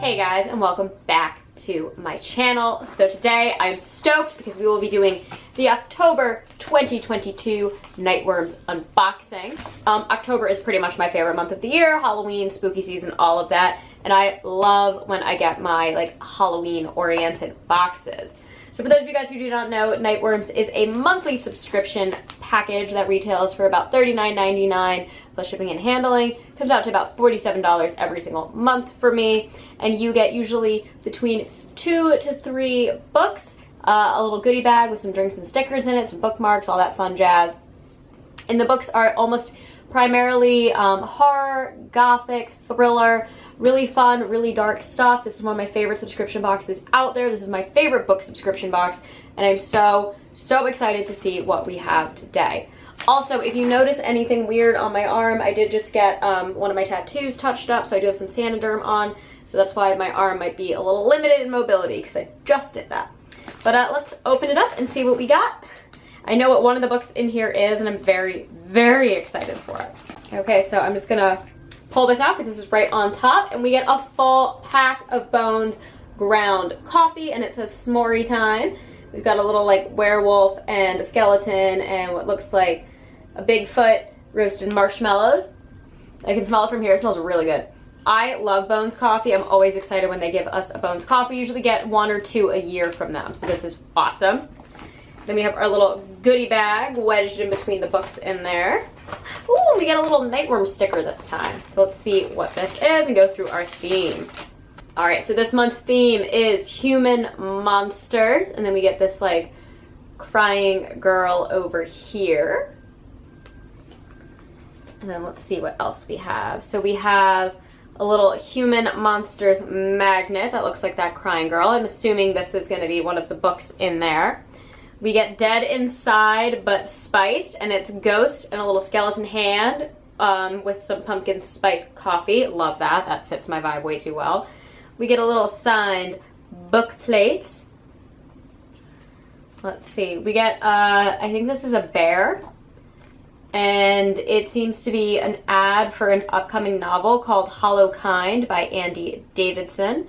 Hey guys, and welcome back to my channel. So today I'm stoked because we will be doing the October 2022 Nightworms unboxing. October is pretty much my favorite month of the year. Halloween, spooky season, all of that. And I love when I get my Halloween oriented boxes. So for those of you guys who do not know, Nightworms is a monthly subscription package that retails for about $39.99 plus shipping and handling. Comes out to about $47 every single month for me. And you get usually between 2 to 3 books, a little goodie bag with some drinks and stickers in it, some bookmarks, all that fun jazz. And the books are almost primarily horror, gothic, thriller, really fun, really dark stuff. This is one of my favorite subscription boxes out there. This is my favorite book subscription box, and I'm so excited to see what we have today. Also, if you notice anything weird on my arm, I did just get one of my tattoos touched up, so I do have some Sanoderm on, so that's why my arm might be a little limited in mobility, because I just did that. But let's open it up and see what we got. I know what one of the books in here is, and I'm very excited for it. Okay, so I'm just gonna pull this out because this is right on top, and we get a full pack of Bones ground coffee, and it says s'more time. We've got a little werewolf and a skeleton and what looks like a Bigfoot roasted marshmallows. I can smell it from here. It smells really good. I love Bones coffee. I'm always excited when they give us a Bones coffee. Usually get 1 or 2 a year from them, so this is awesome. Then we have our little goodie bag wedged in between the books in there. Ooh, we get a little Nightworm sticker this time. So let's see what this is and go through our theme. All right, so this month's theme is human monsters. And then we get this crying girl over here. And then let's see what else we have. So we have a little human monsters magnet that looks like that crying girl. I'm assuming this is gonna be one of the books in there. We get Dead Inside but Spiced, and it's Ghost and a little skeleton hand with some pumpkin spice coffee. Love that. That fits my vibe way too well. We get a little signed book plate. Let's see. We get, I think this is a bear, and it seems to be an ad for an upcoming novel called Hollow Kind by Andy Davidson,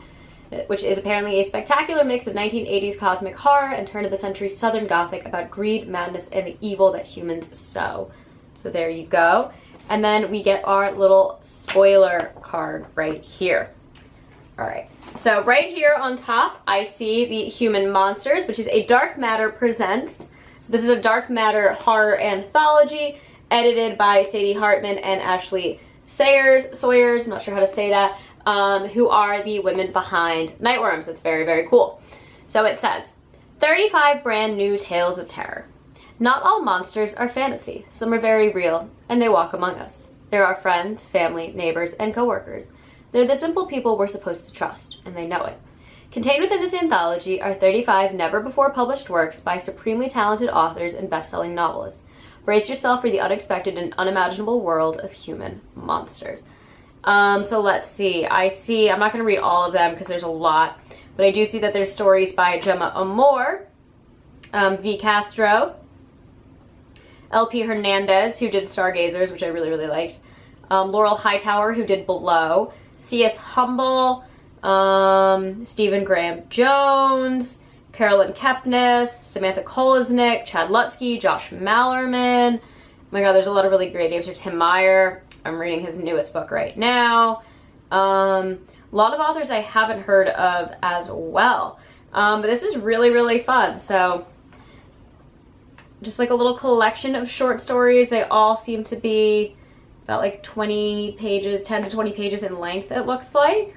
which is apparently a spectacular mix of 1980s cosmic horror and turn-of-the-century Southern Gothic about greed, madness, and the evil that humans sow. So there you go. And then we get our little spoiler card right here. All right, so right here on top, I see the Human Monsters, which is a Dark Matter Presents. So this is a Dark Matter horror anthology edited by Sadie Hartman and Ashley Sawyers, I'm not sure how to say that, who are the women behind Nightworms. It's very cool. So it says, 35 brand new tales of terror. Not all monsters are fantasy. Some are very real, and they walk among us. They're our friends, family, neighbors, and coworkers. They're the simple people we're supposed to trust, and they know it. Contained within this anthology are 35 never-before-published works by supremely talented authors and best-selling novelists. Brace yourself for the unexpected and unimaginable world of human monsters. So let's see. I'm not going to read all of them because there's a lot, but I do see that there's stories by Gemma Amor, V. Castro, L.P. Hernandez, who did Stargazers, which I really liked, Laurel Hightower, who did Below, C.S. Humble, Stephen Graham Jones, Carolyn Kepnes, Samantha Kolesnik, Chad Lutsky, Josh Mallerman. Oh my god, there's a lot of really great names. There's Tim Meyer. I'm reading his newest book right now. A lot of authors I haven't heard of as well. But this is really fun. So just a little collection of short stories. They all seem to be about 20 pages, 10 to 20 pages in length, it looks like.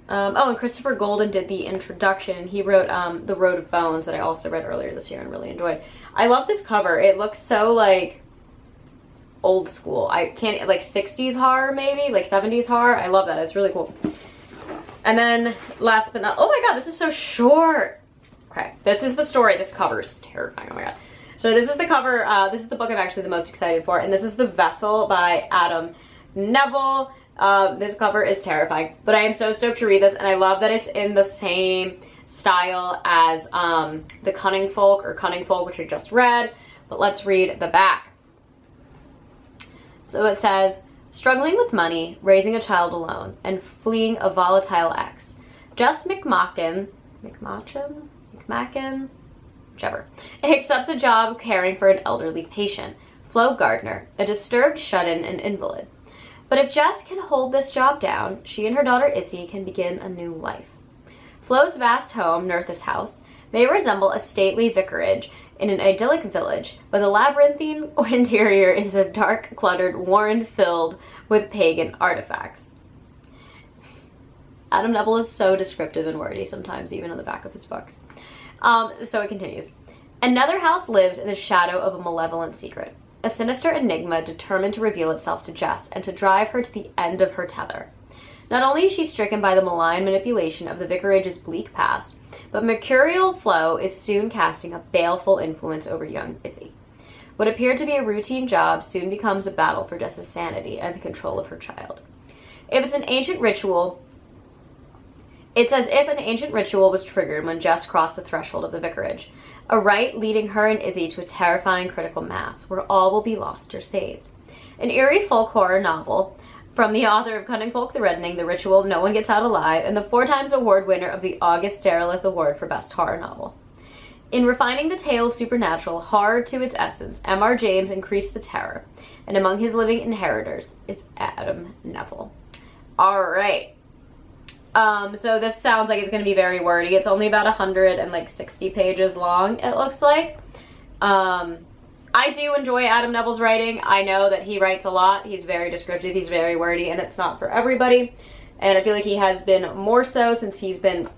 Oh, and Christopher Golden did the introduction, and he wrote The Road of Bones that I also read earlier this year and really enjoyed. I love this cover. It looks so old school. I can't, 60s horror maybe, 70s horror. I love that. It's really cool. And then last but not, oh my god, this is so short. Okay, this is the story. This cover is terrifying. Oh my god. So this is the cover. This is the book I'm actually the most excited for, and this is The Vessel by Adam Neville. This cover is terrifying, but I am so stoked to read this, and I love that it's in the same style as The Cunning Folk, which I just read. But let's read the back. So it says, Struggling with money, raising a child alone, and fleeing a volatile ex, Jess McMacken, whichever, accepts a job caring for an elderly patient, Flo Gardner, a disturbed shut-in and invalid. But if Jess can hold this job down, she and her daughter Issy can begin a new life. Flo's vast home, Nerthus House, may resemble a stately vicarage in an idyllic village, but the labyrinthine interior is a dark, cluttered warren filled with pagan artifacts. Adam Neville is so descriptive and wordy sometimes, even on the back of his books. So it continues. Another house lives in the shadow of a malevolent secret, a sinister enigma determined to reveal itself to Jess and to drive her to the end of her tether. Not only is she stricken by the malign manipulation of the vicarage's bleak past, but mercurial Flo is soon casting a baleful influence over young Issy. What appeared to be a routine job soon becomes a battle for Jess's sanity and the control of her child. It's as if an ancient ritual was triggered when Jess crossed the threshold of the vicarage, a rite leading her and Issy to a terrifying critical mass where all will be lost or saved. An eerie folk horror novel from the author of Cunning Folk the Reddening, The Ritual, No One Gets Out Alive, and the 4-times award winner of the August Derleth Award for Best Horror Novel. In refining the tale of supernatural horror to its essence, M.R. James increased the terror, and among his living inheritors is Adam Neville. Alright. So this sounds like it's going to be very wordy. It's only about 160 pages long, it looks like. I do enjoy Adam Neville's writing. I know that he writes a lot. He's very descriptive, he's very wordy, and it's not for everybody. And I feel like he has been more so since he's been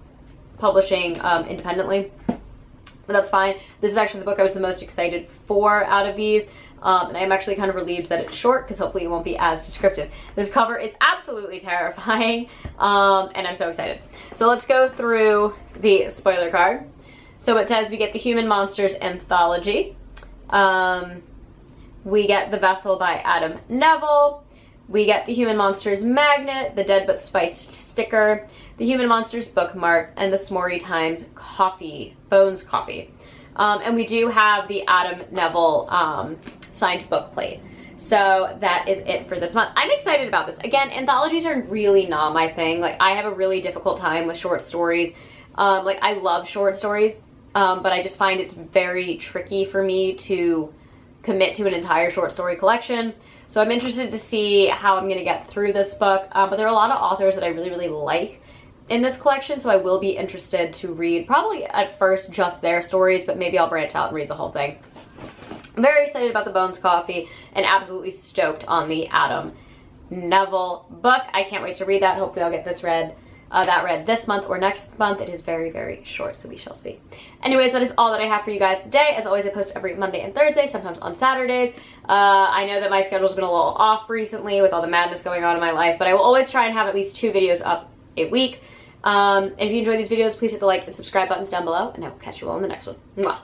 publishing independently. But that's fine. This is actually the book I was the most excited for out of these. And I'm actually kind of relieved that it's short because hopefully it won't be as descriptive. This cover is absolutely terrifying, and I'm so excited. So let's go through the spoiler card. So it says we get the Human Monsters Anthology. We get The Vessel by Adam Neville. We get the Human Monsters Magnet, the Dead But Spiced sticker, the Human Monsters bookmark, and the S'more Times Bones coffee. And we do have the Adam Neville signed book plate. So that is it for this month. I'm excited about this. Again, anthologies are really not my thing. Like, I have a really difficult time with short stories. Like, I love short stories, but I just find it's very tricky for me to commit to an entire short story collection. So I'm interested to see how I'm going to get through this book. But there are a lot of authors that I really, really like in this collection, so I will be interested to read, probably at first just their stories, but maybe I'll branch out and read the whole thing. I'm very excited about the Bones Coffee and absolutely stoked on the Adam Neville book. I can't wait to read that. Hopefully I'll get that read this month or next month. It is very, very short, so we shall see. Anyways, that is all that I have for you guys today. As always, I post every Monday and Thursday, sometimes on Saturdays. I know that my schedule's been a little off recently with all the madness going on in my life, but I will always try and have at least 2 videos up a week. If you enjoy these videos, please hit the like and subscribe buttons down below, and I will catch you all in the next one. Mwah.